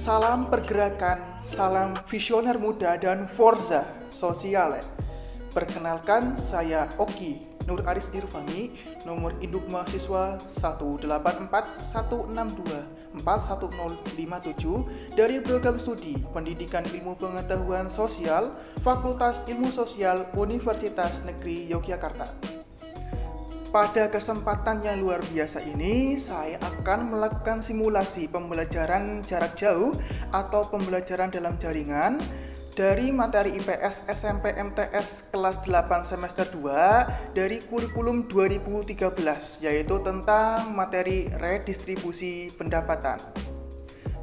Salam pergerakan, salam visioner muda dan Forza Sosiale. Perkenalkan, saya Oki Nur Aris Irfani, nomor induk mahasiswa 18416241057 dari program studi Pendidikan Ilmu Pengetahuan Sosial, Fakultas Ilmu Sosial Universitas Negeri Yogyakarta. Pada kesempatan yang luar biasa ini, saya akan melakukan simulasi pembelajaran jarak jauh atau pembelajaran dalam jaringan dari materi IPS SMP MTS kelas 8 semester 2 dari kurikulum 2013, yaitu tentang materi redistribusi pendapatan.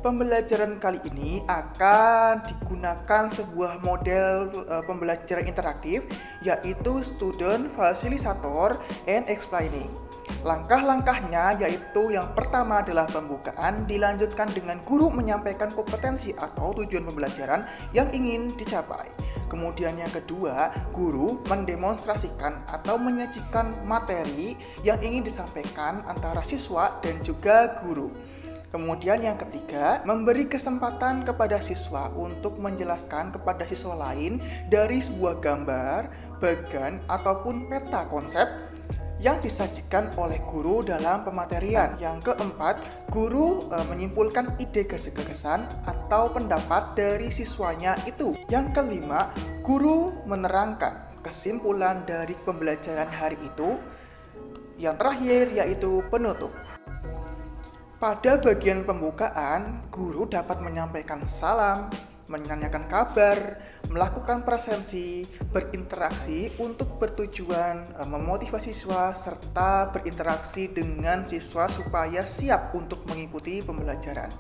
Pembelajaran kali ini akan digunakan sebuah model pembelajaran interaktif, yaitu Student Facilitator and Explaining. Langkah-langkahnya yaitu yang pertama adalah pembukaan, dilanjutkan dengan guru menyampaikan kompetensi atau tujuan pembelajaran yang ingin dicapai. Kemudian yang kedua, guru mendemonstrasikan atau menyajikan materi yang ingin disampaikan antara siswa dan juga guru. Kemudian yang ketiga, memberi kesempatan kepada siswa untuk menjelaskan kepada siswa lain dari sebuah gambar, bagan, ataupun peta konsep yang disajikan oleh guru dalam pematerian. Yang keempat, guru menyimpulkan ide gagasan atau pendapat dari siswanya itu. Yang kelima, guru menerangkan kesimpulan dari pembelajaran hari itu. Yang terakhir yaitu penutup. Pada bagian pembukaan, guru dapat menyampaikan salam, menanyakan kabar, melakukan presensi, berinteraksi untuk bertujuan memotivasi siswa serta berinteraksi dengan siswa supaya siap untuk mengikuti pembelajaran.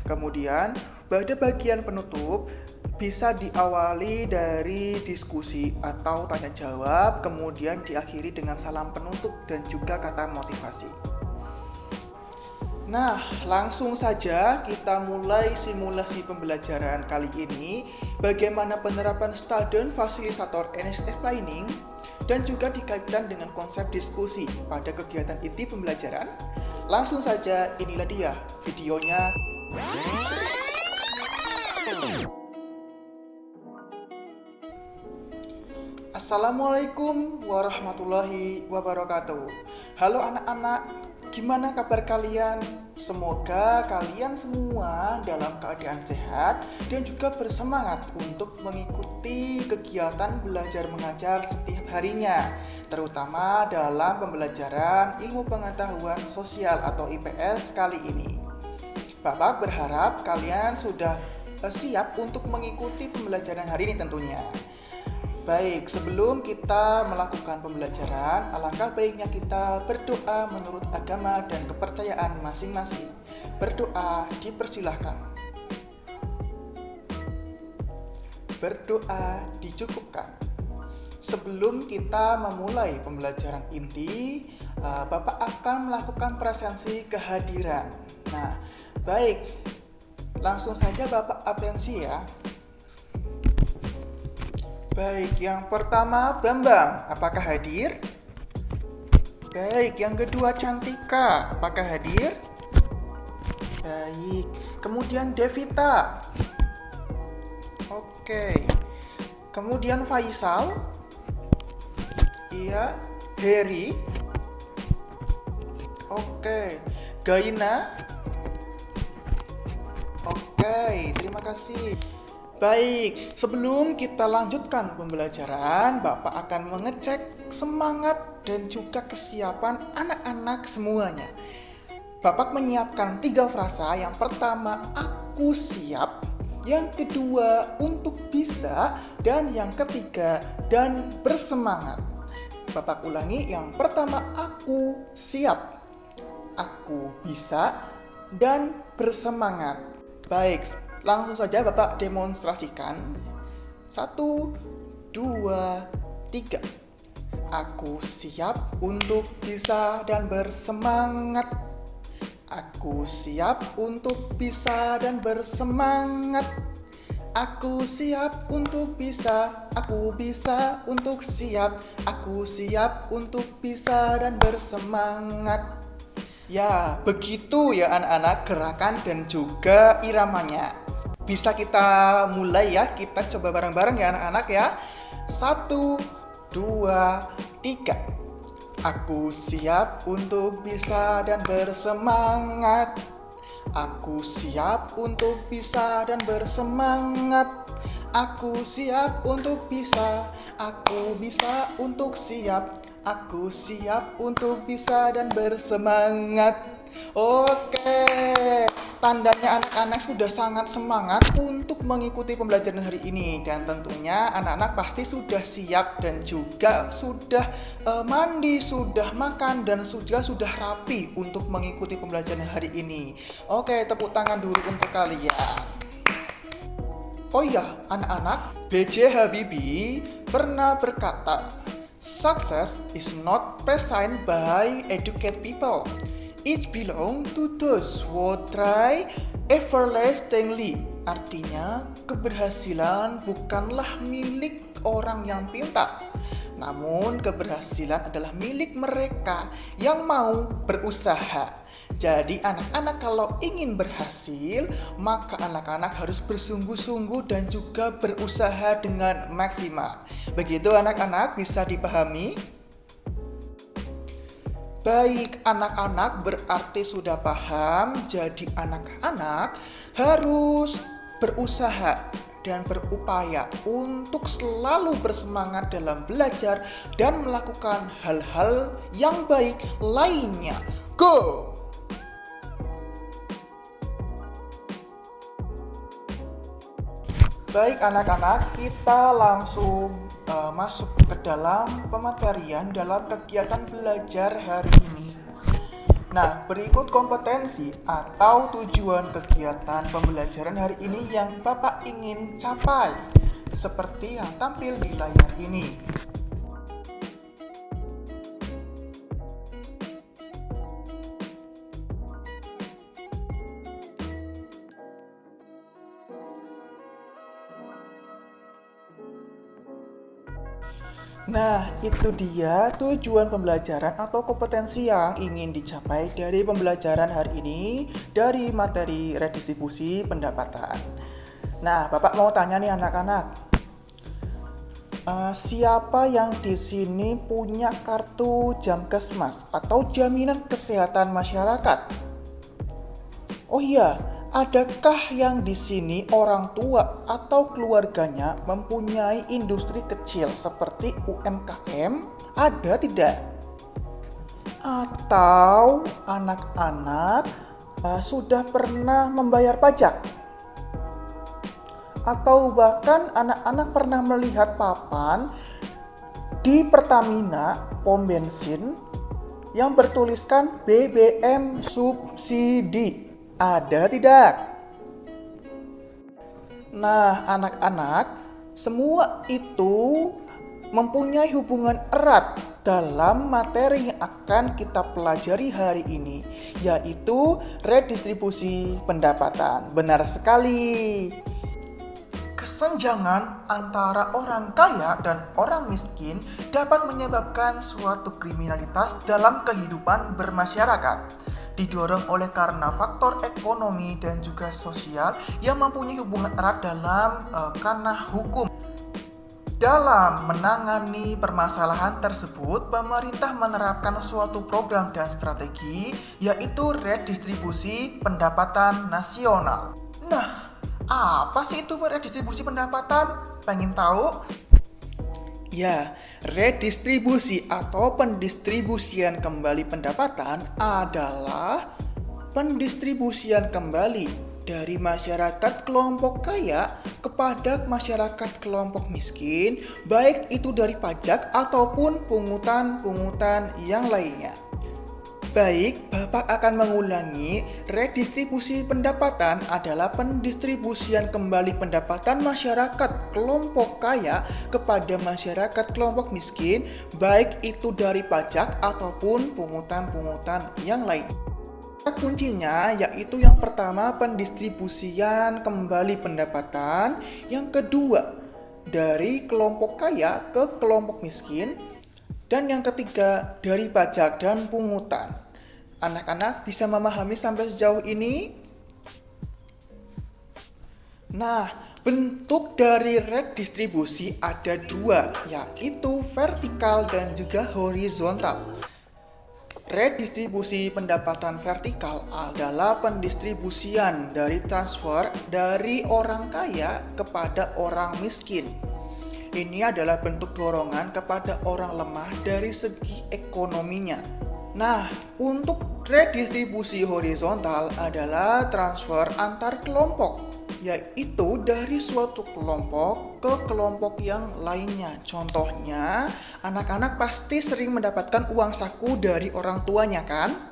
Kemudian, pada bagian penutup bisa diawali dari diskusi atau tanya jawab, kemudian diakhiri dengan salam penutup dan juga kata motivasi. Nah, langsung saja kita mulai simulasi pembelajaran kali ini, bagaimana penerapan Student Facilitator and Explaining dan juga dikaitkan dengan konsep diskusi pada kegiatan inti pembelajaran. Langsung saja, inilah dia videonya. Assalamualaikum warahmatullahi wabarakatuh. Halo anak-anak, gimana kabar kalian? Semoga kalian semua dalam keadaan sehat dan juga bersemangat untuk mengikuti kegiatan belajar mengajar setiap harinya, terutama dalam pembelajaran ilmu pengetahuan sosial atau IPS kali ini. Bapak berharap kalian sudah siap untuk mengikuti pembelajaran hari ini tentunya. Baik, sebelum kita melakukan pembelajaran, alangkah baiknya kita berdoa menurut agama dan kepercayaan masing-masing. Berdoa dipersilahkan. Berdoa dicukupkan. Sebelum kita memulai pembelajaran inti, Bapak akan melakukan presensi kehadiran. Nah, baik, langsung saja Bapak atensi ya. Baik, yang pertama Bambang, apakah hadir? Baik, yang kedua Cantika, apakah hadir? Baik, kemudian Devita. Oke. Kemudian Faisal. Iya, Heri. Oke. Gaina. Oke, terima kasih. Baik, sebelum kita lanjutkan pembelajaran, Bapak akan mengecek semangat dan juga kesiapan anak-anak semuanya. Bapak menyiapkan 3 frasa. Yang pertama, aku siap. Yang kedua, untuk bisa. Dan yang ketiga, dan bersemangat. Bapak ulangi, yang pertama, aku siap. Aku bisa dan bersemangat. Baik, langsung saja Bapak demonstrasikan. 1, 2, 3. Aku siap untuk bisa dan bersemangat. Aku siap untuk bisa dan bersemangat. Aku siap untuk bisa. Aku bisa untuk siap. Aku siap untuk bisa dan bersemangat. Ya, begitu ya anak-anak gerakan dan juga iramanya. Bisa kita mulai ya, kita coba bareng-bareng ya anak-anak ya. 1, 2, 3. Aku siap untuk bisa dan bersemangat. Aku siap untuk bisa dan bersemangat. Aku siap untuk bisa. Aku bisa untuk siap. Aku siap untuk bisa dan bersemangat. Oke, tandanya anak-anak sudah sangat semangat untuk mengikuti pembelajaran hari ini. Dan tentunya anak-anak pasti sudah siap dan juga sudah mandi, sudah makan, dan juga sudah rapi untuk mengikuti pembelajaran hari ini. Oke, tepuk tangan dulu untuk kalian. Oh iya, anak-anak, B.J. Habibie pernah berkata, "Success is not present by educated people. It belongs to those who try everlastingly." Artinya, keberhasilan bukanlah milik orang yang pintar, namun keberhasilan adalah milik mereka yang mau berusaha. Jadi anak-anak kalau ingin berhasil, maka anak-anak harus bersungguh-sungguh dan juga berusaha dengan maksimal. Begitu anak-anak, bisa dipahami? Baik, anak-anak berarti sudah paham. Jadi anak-anak harus berusaha dan berupaya untuk selalu bersemangat dalam belajar dan melakukan hal-hal yang baik lainnya. Go! Baik anak-anak, kita langsung masuk ke dalam pematerian dalam kegiatan belajar hari ini. Nah, berikut kompetensi atau tujuan kegiatan pembelajaran hari ini yang Bapak ingin capai, seperti yang tampil di layar ini. Nah, itu dia tujuan pembelajaran atau kompetensi yang ingin dicapai dari pembelajaran hari ini dari materi redistribusi pendapatan. Nah, Bapak mau tanya nih anak-anak, siapa yang di sini punya kartu Jamkesmas atau jaminan kesehatan masyarakat? Oh iya, adakah yang di sini orang tua atau keluarganya mempunyai industri kecil seperti UMKM? Ada tidak? Atau anak-anak sudah pernah membayar pajak? Atau bahkan anak-anak pernah melihat papan di Pertamina pom bensin yang bertuliskan BBM subsidi? Ada tidak? Nah, anak-anak, semua itu mempunyai hubungan erat dalam materi yang akan kita pelajari hari ini, yaitu redistribusi pendapatan. Benar sekali. Kesenjangan antara orang kaya dan orang miskin dapat menyebabkan suatu kriminalitas dalam kehidupan bermasyarakat, didorong oleh karena faktor ekonomi dan juga sosial yang mempunyai hubungan erat dalam ranah hukum. Dalam menangani permasalahan tersebut, pemerintah menerapkan suatu program dan strategi, yaitu redistribusi pendapatan nasional. Nah, apa sih itu redistribusi pendapatan? Pengen tahu? Ya, redistribusi atau pendistribusian kembali pendapatan adalah pendistribusian kembali dari masyarakat kelompok kaya kepada masyarakat kelompok miskin, baik itu dari pajak ataupun pungutan-pungutan yang lainnya. Baik, Bapak akan mengulangi. Redistribusi pendapatan adalah pendistribusian kembali pendapatan masyarakat kelompok kaya kepada masyarakat kelompok miskin, baik itu dari pajak ataupun pungutan-pungutan yang lain. Kuncinya yaitu yang pertama pendistribusian kembali pendapatan, yang kedua dari kelompok kaya ke kelompok miskin, dan yang ketiga dari pajak dan pungutan. Anak-anak bisa memahami sampai sejauh ini? Nah, bentuk dari redistribusi ada dua, yaitu vertikal dan juga horizontal. Redistribusi pendapatan vertikal adalah pendistribusian dari transfer dari orang kaya kepada orang miskin. Ini adalah bentuk dorongan kepada orang lemah dari segi ekonominya. Nah, untuk redistribusi horizontal adalah transfer antar kelompok, yaitu dari suatu kelompok ke kelompok yang lainnya. Contohnya, anak-anak pasti sering mendapatkan uang saku dari orang tuanya kan?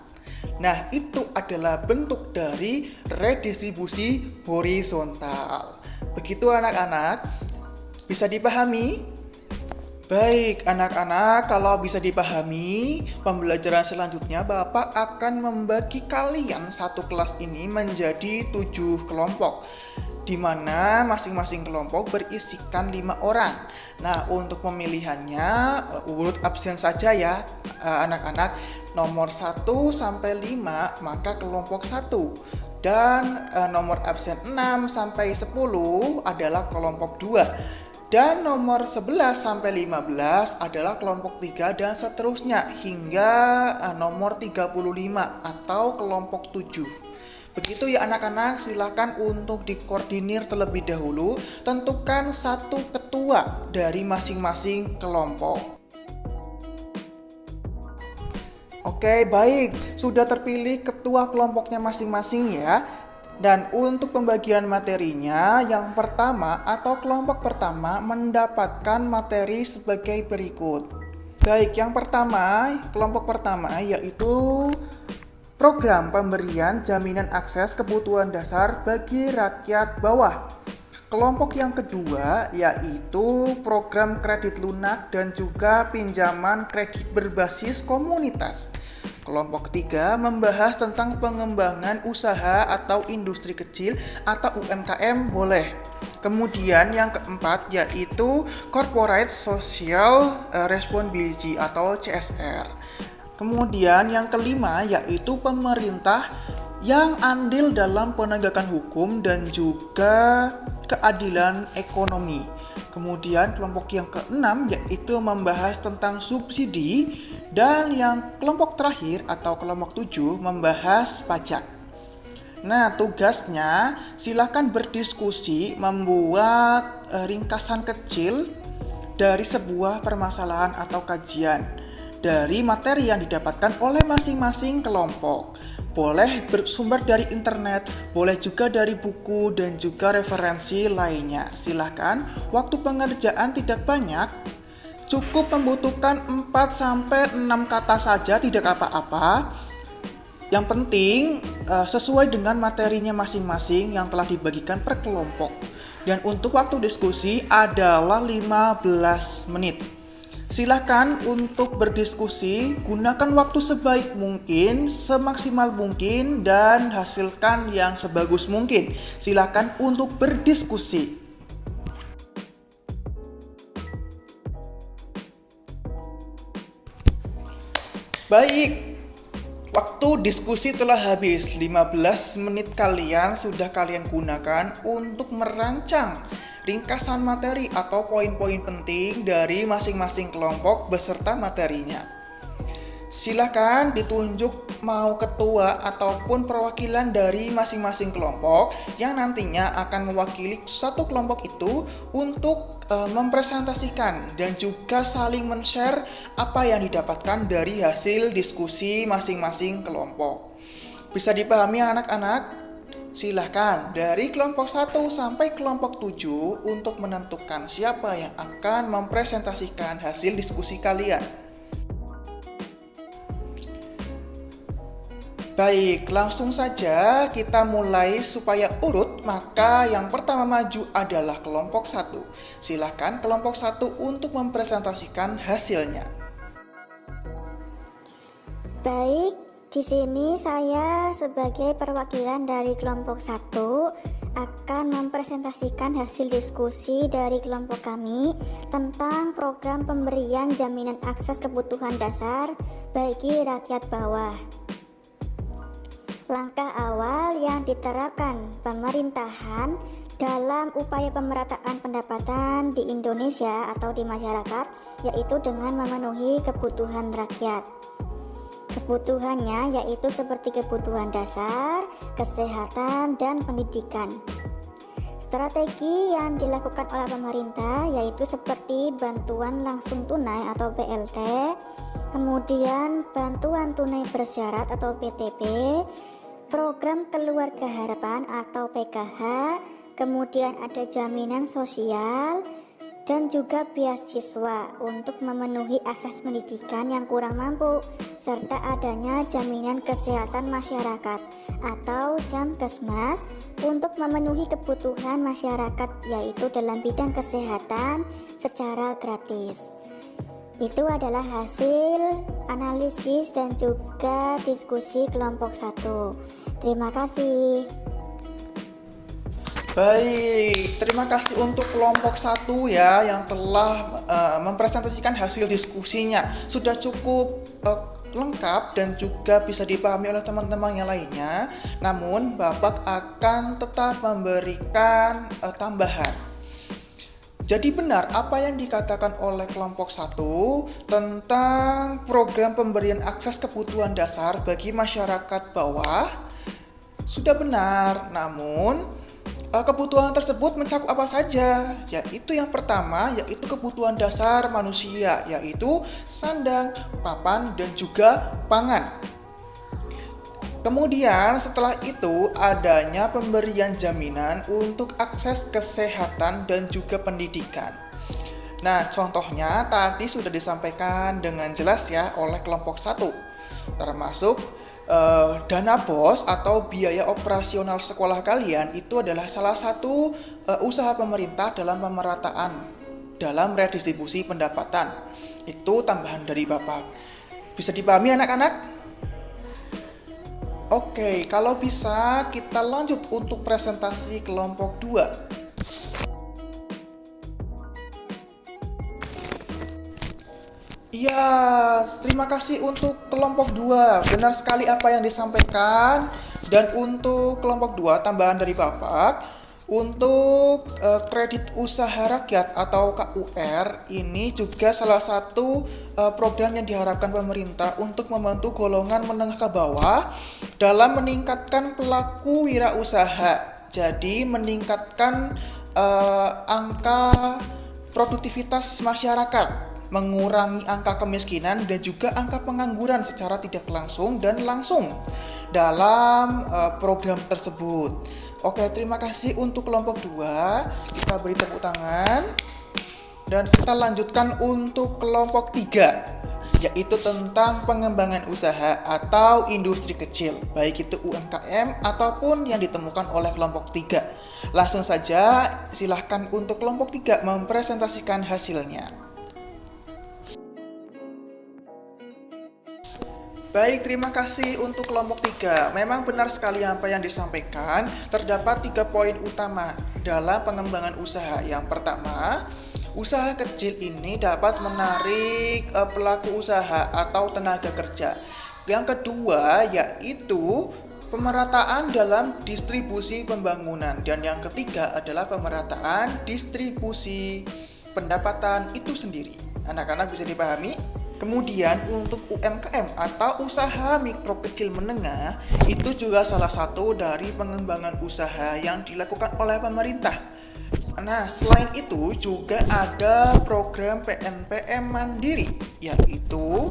Nah, itu adalah bentuk dari redistribusi horizontal. Begitu anak-anak, bisa dipahami? Baik, anak-anak, kalau bisa dipahami, pembelajaran selanjutnya Bapak akan membagi kalian satu kelas ini menjadi 7 kelompok, di mana masing-masing kelompok berisikan 5 orang. Nah, untuk pemilihannya urut absen saja ya, anak-anak. Nomor 1 sampai 5 maka kelompok 1. Dan nomor absen 6 sampai 10 adalah kelompok 2. Dan nomor 11 sampai 15 adalah kelompok 3 dan seterusnya hingga nomor 35 atau kelompok 7. Begitu ya anak-anak, silakan untuk dikoordinir terlebih dahulu. Tentukan satu ketua dari masing-masing kelompok. Oke, baik. Sudah terpilih ketua kelompoknya masing-masing ya. Dan untuk pembagian materinya, yang pertama atau kelompok pertama mendapatkan materi sebagai berikut. Baik, yang pertama, kelompok pertama yaitu program pemberian jaminan akses kebutuhan dasar bagi rakyat bawah. Kelompok yang kedua yaitu program kredit lunak dan juga pinjaman kredit berbasis komunitas. Kelompok ketiga membahas tentang pengembangan usaha atau industri kecil atau UMKM boleh. Kemudian yang keempat yaitu Corporate Social Responsibility atau CSR. Kemudian yang kelima yaitu pemerintah yang andil dalam penegakan hukum dan juga keadilan ekonomi. Kemudian kelompok yang keenam yaitu membahas tentang subsidi. Dan yang kelompok terakhir atau kelompok 7 membahas pajak. Nah, tugasnya silakan berdiskusi membuat ringkasan kecil dari sebuah permasalahan atau kajian dari materi yang didapatkan oleh masing-masing kelompok. Boleh bersumber dari internet, boleh juga dari buku dan juga referensi lainnya. Silakan, waktu pengerjaan tidak banyak. Cukup membutuhkan 4-6 kata saja, tidak apa-apa. Yang penting sesuai dengan materinya masing-masing yang telah dibagikan per kelompok. Dan untuk waktu diskusi adalah 15 menit. Silakan untuk berdiskusi, gunakan waktu sebaik mungkin, semaksimal mungkin, dan hasilkan yang sebagus mungkin. Silakan untuk berdiskusi. Baik, waktu diskusi telah habis. 15 menit kalian sudah kalian gunakan untuk merancang ringkasan materi atau poin-poin penting dari masing-masing kelompok beserta materinya. Silakan ditunjuk mau ketua ataupun perwakilan dari masing-masing kelompok yang nantinya akan mewakili satu kelompok itu untuk mempresentasikan dan juga saling men-share apa yang didapatkan dari hasil diskusi masing-masing kelompok. Bisa dipahami anak-anak? Silahkan dari kelompok 1 sampai kelompok 7 untuk menentukan siapa yang akan mempresentasikan hasil diskusi kalian. Baik, langsung saja kita mulai supaya urut, maka yang pertama maju adalah kelompok 1. Silakan kelompok 1 untuk mempresentasikan hasilnya. Baik, di sini saya sebagai perwakilan dari kelompok 1 akan mempresentasikan hasil diskusi dari kelompok kami tentang program pemberian jaminan akses kebutuhan dasar bagi rakyat bawah. Langkah awal yang diterapkan pemerintahan dalam upaya pemerataan pendapatan di Indonesia atau di masyarakat yaitu dengan memenuhi kebutuhan rakyat. Kebutuhannya yaitu seperti kebutuhan dasar, kesehatan, dan pendidikan. Strategi yang dilakukan oleh pemerintah yaitu seperti bantuan langsung tunai atau BLT, kemudian bantuan tunai bersyarat atau PTB, program keluarga harapan atau PKH, kemudian ada jaminan sosial dan juga beasiswa untuk memenuhi akses pendidikan yang kurang mampu, serta adanya jaminan kesehatan masyarakat atau Jamkesmas untuk memenuhi kebutuhan masyarakat yaitu dalam bidang kesehatan secara gratis. Itu adalah hasil analisis dan juga diskusi kelompok 1. Terima kasih. Baik, terima kasih untuk kelompok 1 ya yang telah mempresentasikan hasil diskusinya. Sudah cukup lengkap dan juga bisa dipahami oleh teman-teman yang lainnya. Namun, Bapak akan tetap memberikan tambahan. Jadi benar apa yang dikatakan oleh kelompok 1 tentang program pemberian akses kebutuhan dasar bagi masyarakat bawah sudah benar. Namun kebutuhan tersebut mencakup apa saja? Yaitu yang pertama yaitu kebutuhan dasar manusia, yaitu sandang, papan, dan juga pangan. Kemudian setelah itu adanya pemberian jaminan untuk akses kesehatan dan juga pendidikan. Nah, contohnya tadi sudah disampaikan dengan jelas ya oleh kelompok 1, termasuk dana BOS atau biaya operasional sekolah kalian itu adalah salah satu usaha pemerintah dalam pemerataan, dalam redistribusi pendapatan. Itu tambahan dari Bapak. Bisa dipahami anak-anak? Oke, kalau bisa kita lanjut untuk presentasi kelompok 2. Iya, terima kasih untuk kelompok 2. Benar sekali apa yang disampaikan. Dan untuk kelompok 2, tambahan dari Bapak, untuk kredit usaha rakyat atau KUR ini juga salah satu program yang diharapkan pemerintah untuk membantu golongan menengah ke bawah dalam meningkatkan pelaku wirausaha. Jadi meningkatkan angka produktivitas masyarakat, mengurangi angka kemiskinan dan juga angka pengangguran secara tidak langsung dan langsung dalam program tersebut. Oke, terima kasih untuk kelompok 2. Kita beri tepuk tangan. Dan kita lanjutkan untuk kelompok 3, yaitu tentang pengembangan usaha atau industri kecil, baik itu UMKM ataupun yang ditemukan oleh kelompok 3. Langsung saja, silahkan untuk kelompok 3 mempresentasikan hasilnya. Baik, terima kasih untuk kelompok 3. Memang benar sekali apa yang disampaikan. Terdapat 3 poin utama dalam pengembangan usaha. Yang pertama, usaha kecil ini dapat menarik pelaku usaha atau tenaga kerja. Yang kedua, yaitu pemerataan dalam distribusi pembangunan. Dan yang ketiga adalah pemerataan distribusi pendapatan itu sendiri. Anak-anak bisa dipahami? Kemudian untuk UMKM atau usaha mikro kecil menengah itu juga salah satu dari pengembangan usaha yang dilakukan oleh pemerintah. Nah, selain itu juga ada program PNPM Mandiri, yaitu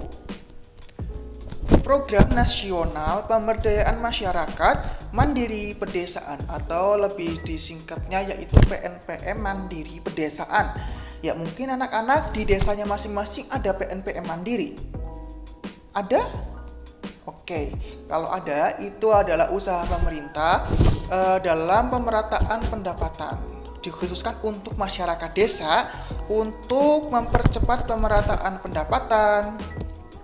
Program Nasional Pemberdayaan Masyarakat Mandiri Pedesaan atau lebih disingkatnya yaitu PNPM Mandiri Pedesaan. Ya, mungkin anak-anak di desanya masing-masing ada PNPM Mandiri. Ada? Oke, kalau ada, itu adalah usaha pemerintah dalam pemerataan pendapatan, dikhususkan untuk masyarakat desa untuk mempercepat pemerataan pendapatan,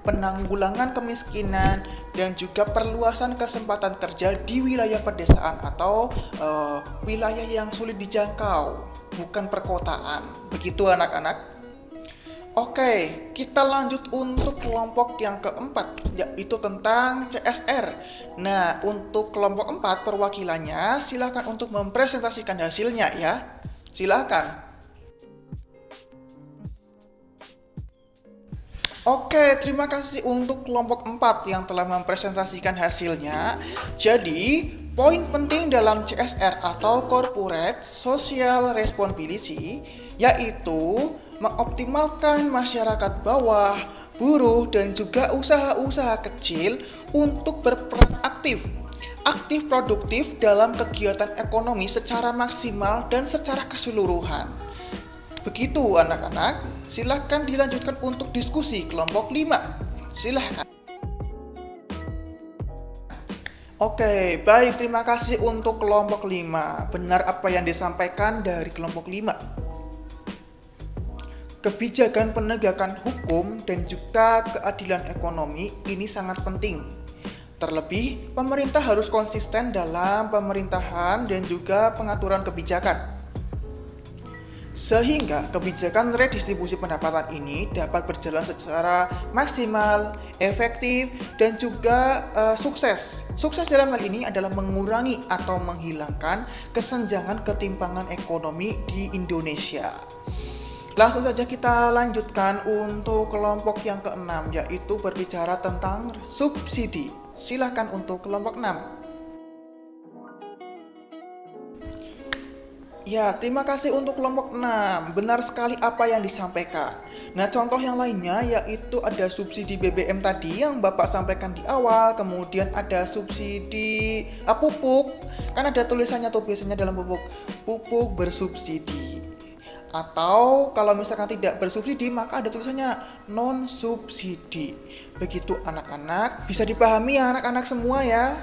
penanggulangan kemiskinan, dan juga perluasan kesempatan kerja di wilayah pedesaan atau wilayah yang sulit dijangkau, bukan perkotaan. Begitu anak-anak. Oke, kita lanjut untuk kelompok yang keempat, yaitu tentang CSR. Nah, untuk kelompok 4 perwakilannya, silakan untuk mempresentasikan hasilnya ya. Silakan. Oke, terima kasih untuk kelompok 4 yang telah mempresentasikan hasilnya. Jadi, poin penting dalam CSR atau Corporate Social Responsibility yaitu mengoptimalkan masyarakat bawah, buruh, dan juga usaha-usaha kecil untuk berperan aktif produktif dalam kegiatan ekonomi secara maksimal dan secara keseluruhan. Begitu anak-anak, silahkan dilanjutkan untuk diskusi kelompok 5. Silahkan. Oke, baik, terima kasih untuk kelompok 5. Benar apa yang disampaikan dari kelompok 5. Kebijakan penegakan hukum dan juga keadilan ekonomi ini sangat penting. Terlebih, pemerintah harus konsisten dalam pemerintahan dan juga pengaturan kebijakan. Sehingga kebijakan redistribusi pendapatan ini dapat berjalan secara maksimal, efektif, dan juga sukses. Sukses dalam hal ini adalah mengurangi atau menghilangkan kesenjangan ketimpangan ekonomi di Indonesia. Langsung saja kita lanjutkan untuk kelompok yang ke-6, yaitu berbicara tentang subsidi. Silakan untuk kelompok 6. Ya, terima kasih untuk kelompok 6. Benar sekali apa yang disampaikan. Nah, contoh yang lainnya yaitu ada subsidi BBM tadi yang Bapak sampaikan di awal, kemudian ada subsidi pupuk. Kan ada tulisannya tuh biasanya dalam pupuk bersubsidi. Atau kalau misalkan tidak bersubsidi maka ada tulisannya non subsidi. Begitu anak-anak, bisa dipahami ya anak-anak semua ya.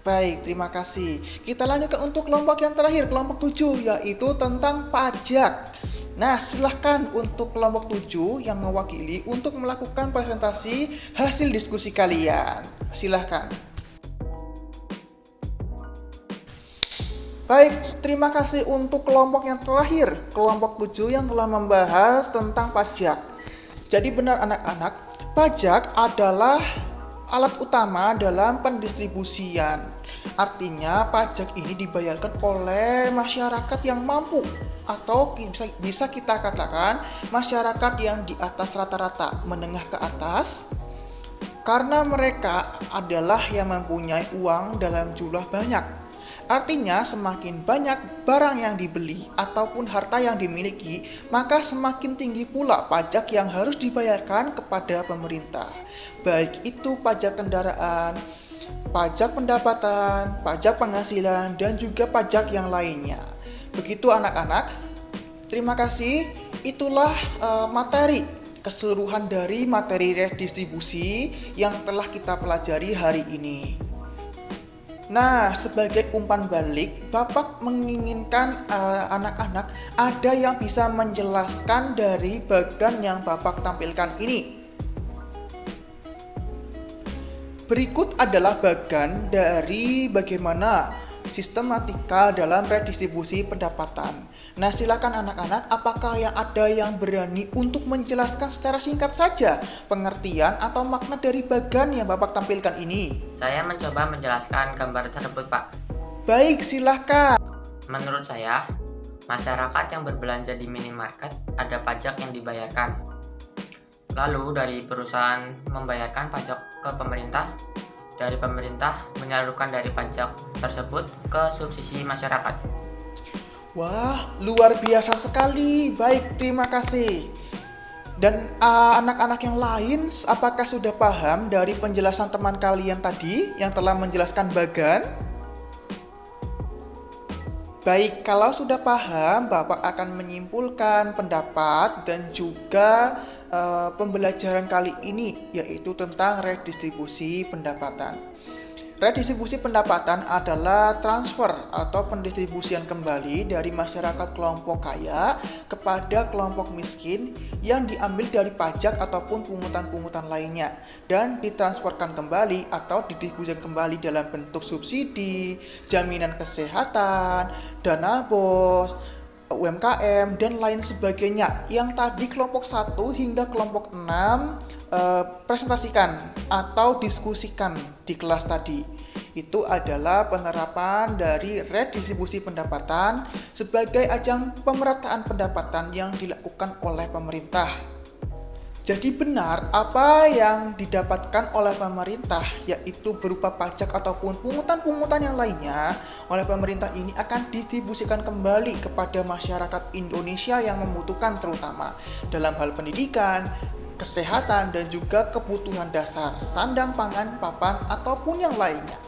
Baik, terima kasih. Kita lanjutkan untuk kelompok yang terakhir, kelompok 7, yaitu tentang pajak. Nah, silahkan untuk kelompok 7 yang mewakili untuk melakukan presentasi hasil diskusi kalian. Silahkan. Baik, terima kasih untuk kelompok yang terakhir, kelompok 7 yang telah membahas tentang pajak. Jadi benar anak-anak, pajak adalah alat utama dalam pendistribusian. Artinya pajak ini dibayarkan oleh masyarakat yang mampu atau bisa kita katakan masyarakat yang di atas rata-rata, menengah ke atas, karena mereka adalah yang mempunyai uang dalam jumlah banyak. Artinya semakin banyak barang yang dibeli ataupun harta yang dimiliki, maka semakin tinggi pula pajak yang harus dibayarkan kepada pemerintah. Baik itu pajak kendaraan, pajak pendapatan, pajak penghasilan, dan juga pajak yang lainnya. Begitu anak-anak. Terima kasih. Itulah materi keseluruhan dari materi redistribusi yang telah kita pelajari hari ini. Nah, sebagai umpan balik, Bapak menginginkan anak-anak ada yang bisa menjelaskan dari bagan yang Bapak tampilkan ini. Berikut adalah bagan dari bagaimana sistematika dalam redistribusi pendapatan. Nah, silakan anak-anak, apakah ada yang berani untuk menjelaskan secara singkat saja pengertian atau makna dari bagan yang Bapak tampilkan ini? Saya mencoba menjelaskan gambar tersebut, Pak. Baik, silakan. Menurut saya, masyarakat yang berbelanja di minimarket ada pajak yang dibayarkan. Lalu dari perusahaan membayarkan pajak ke pemerintah, dari pemerintah menyalurkan dari pajak tersebut ke subsidi masyarakat. Wah, luar biasa sekali. Baik, terima kasih. Dan anak-anak yang lain, apakah sudah paham dari penjelasan teman kalian tadi yang telah menjelaskan bagan? Baik, kalau sudah paham, Bapak akan menyimpulkan pendapat dan juga pembelajaran kali ini, yaitu tentang redistribusi pendapatan. Redistribusi pendapatan adalah transfer atau pendistribusian kembali dari masyarakat kelompok kaya kepada kelompok miskin yang diambil dari pajak ataupun pungutan-pungutan lainnya dan ditransferkan kembali atau didistribusikan kembali dalam bentuk subsidi, jaminan kesehatan, dana BOS, UMKM, dan lain sebagainya yang tadi kelompok 1 hingga kelompok 6 presentasikan atau diskusikan di kelas tadi. Itu adalah penerapan dari redistribusi pendapatan sebagai ajang pemerataan pendapatan yang dilakukan oleh pemerintah. Jadi benar apa yang didapatkan oleh pemerintah, yaitu berupa pajak ataupun pungutan-pungutan yang lainnya oleh pemerintah ini akan didistribusikan kembali kepada masyarakat Indonesia yang membutuhkan, terutama dalam hal pendidikan, kesehatan, dan juga kebutuhan dasar, sandang, pangan, papan, ataupun yang lainnya.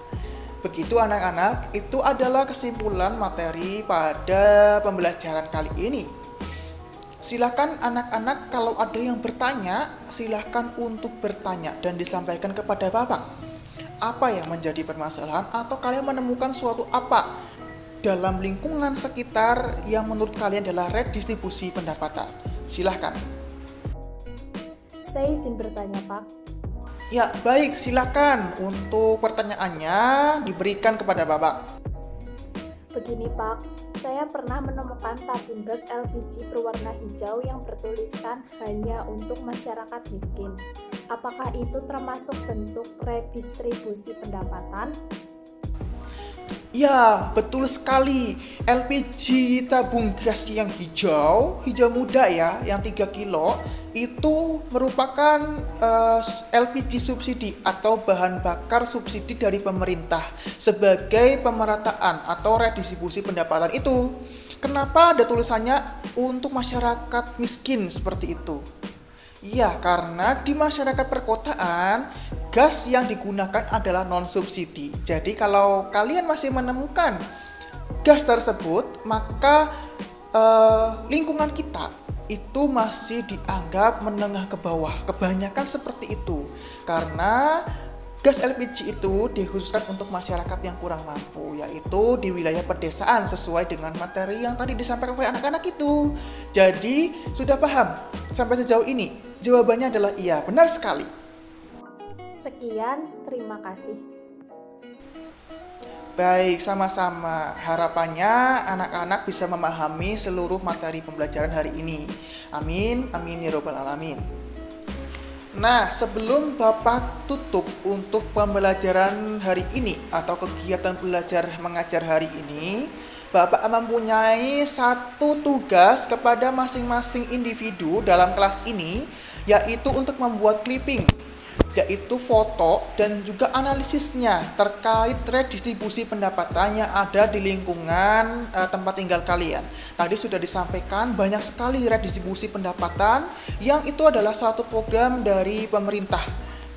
Begitu anak-anak, itu adalah kesimpulan materi pada pembelajaran kali ini. Silakan anak-anak kalau ada yang bertanya, silakan untuk bertanya dan disampaikan kepada Bapak. Apa yang menjadi permasalahan atau kalian menemukan suatu apa dalam lingkungan sekitar yang menurut kalian adalah redistribusi pendapatan. Silakan. Saya izin bertanya, Pak. Ya, baik, silakan untuk pertanyaannya diberikan kepada Bapak. Begini, Pak, saya pernah menemukan tabung gas LPG berwarna hijau yang bertuliskan hanya untuk masyarakat miskin. Apakah itu termasuk bentuk redistribusi pendapatan? Ya, betul sekali. LPG tabung gas yang hijau muda ya, yang 3 kilo, itu merupakan LPG subsidi atau bahan bakar subsidi dari pemerintah sebagai pemerataan atau redistribusi pendapatan itu. Kenapa ada tulisannya untuk masyarakat miskin seperti itu? Iya, karena di masyarakat perkotaan, gas yang digunakan adalah non-subsidi. Jadi kalau kalian masih menemukan gas tersebut, maka lingkungan kita itu masih dianggap menengah ke bawah. Kebanyakan seperti itu. Karena gas LPG itu dikhususkan untuk masyarakat yang kurang mampu, yaitu di wilayah pedesaan sesuai dengan materi yang tadi disampaikan oleh anak-anak itu. Jadi, sudah paham sampai sejauh ini? Jawabannya adalah iya, benar sekali. Sekian, terima kasih. Baik, sama-sama. Harapannya anak-anak bisa memahami seluruh materi pembelajaran hari ini. Amin, amin ya robbal alamin. Nah, sebelum Bapak tutup untuk pembelajaran hari ini atau kegiatan belajar mengajar hari ini, Bapak mempunyai satu tugas kepada masing-masing individu dalam kelas ini, yaitu untuk membuat clipping, yaitu foto dan juga analisisnya terkait redistribusi pendapatan yang ada di lingkungan tempat tinggal kalian. Tadi sudah disampaikan banyak sekali redistribusi pendapatan yang itu adalah suatu program dari pemerintah.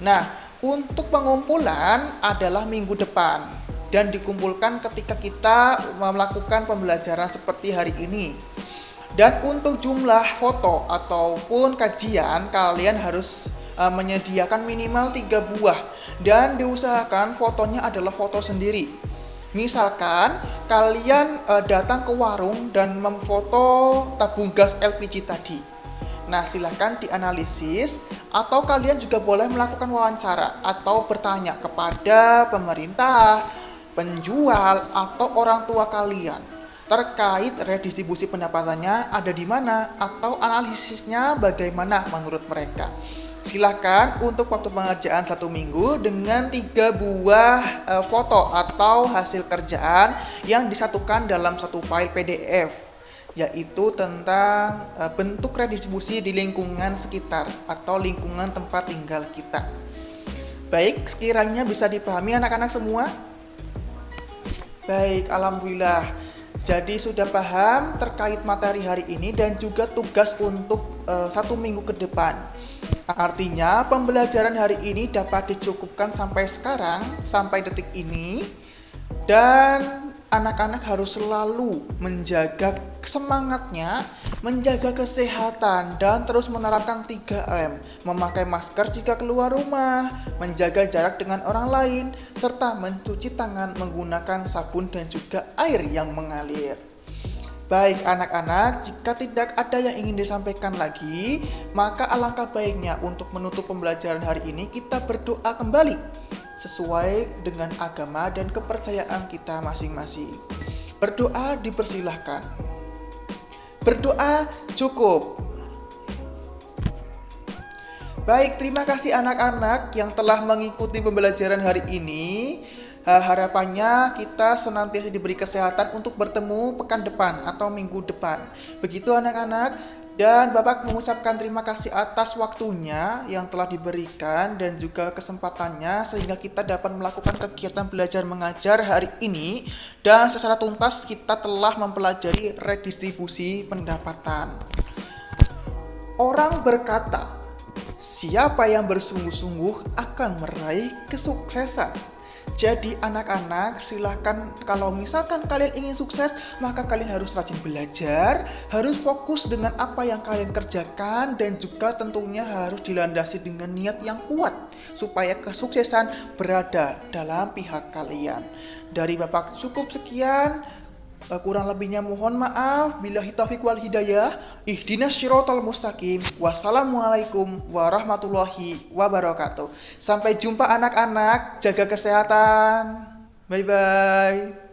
Nah, untuk pengumpulan adalah minggu depan dan dikumpulkan ketika kita melakukan pembelajaran seperti hari ini. Dan untuk jumlah foto ataupun kajian, kalian harus menyediakan minimal 3 buah dan diusahakan fotonya adalah foto sendiri. Misalkan kalian datang ke warung dan memfoto tabung gas LPG tadi. Nah, silahkan dianalisis atau kalian juga boleh melakukan wawancara atau bertanya kepada pemerintah, penjual, atau orang tua kalian terkait redistribusi pendapatannya ada di mana atau analisisnya bagaimana menurut mereka. Silakan untuk waktu pengerjaan 1 minggu dengan 3 buah foto atau hasil kerjaan yang disatukan dalam satu file PDF, yaitu tentang bentuk redistribusi di lingkungan sekitar atau lingkungan tempat tinggal kita. Baik, sekiranya bisa dipahami anak-anak semua? Baik, alhamdulillah. Jadi sudah paham terkait materi hari ini dan juga tugas untuk 1 minggu ke depan. Artinya pembelajaran hari ini dapat dicukupkan sampai sekarang, sampai detik ini. Dan anak-anak harus selalu menjaga semangatnya, menjaga kesehatan, dan terus menerapkan 3M. Memakai masker jika keluar rumah, menjaga jarak dengan orang lain, serta mencuci tangan menggunakan sabun dan juga air yang mengalir. Baik anak-anak, jika tidak ada yang ingin disampaikan lagi, maka alangkah baiknya untuk menutup pembelajaran hari ini kita berdoa kembali sesuai dengan agama dan kepercayaan kita masing-masing. Berdoa dipersilahkan. Berdoa cukup. Baik, terima kasih anak-anak yang telah mengikuti pembelajaran hari ini. Harapannya kita senantiasa diberi kesehatan untuk bertemu pekan depan atau minggu depan. Begitu anak-anak. Dan Bapak mengucapkan terima kasih atas waktunya yang telah diberikan dan juga kesempatannya sehingga kita dapat melakukan kegiatan belajar mengajar hari ini. Dan secara tuntas kita telah mempelajari redistribusi pendapatan. Orang berkata, siapa yang bersungguh-sungguh akan meraih kesuksesan. Jadi anak-anak silahkan, kalau misalkan kalian ingin sukses, maka kalian harus rajin belajar, harus fokus dengan apa yang kalian kerjakan, dan juga tentunya harus dilandasi dengan niat yang kuat supaya kesuksesan berada dalam pihak kalian. Dari Bapak cukup sekian. Kurang lebihnya mohon maaf. Billahi taufiq wal hidayah. Ihdinas syiratal mustaqim. Wassalamualaikum warahmatullahi wabarakatuh. Sampai jumpa anak-anak. Jaga kesehatan. Bye-bye.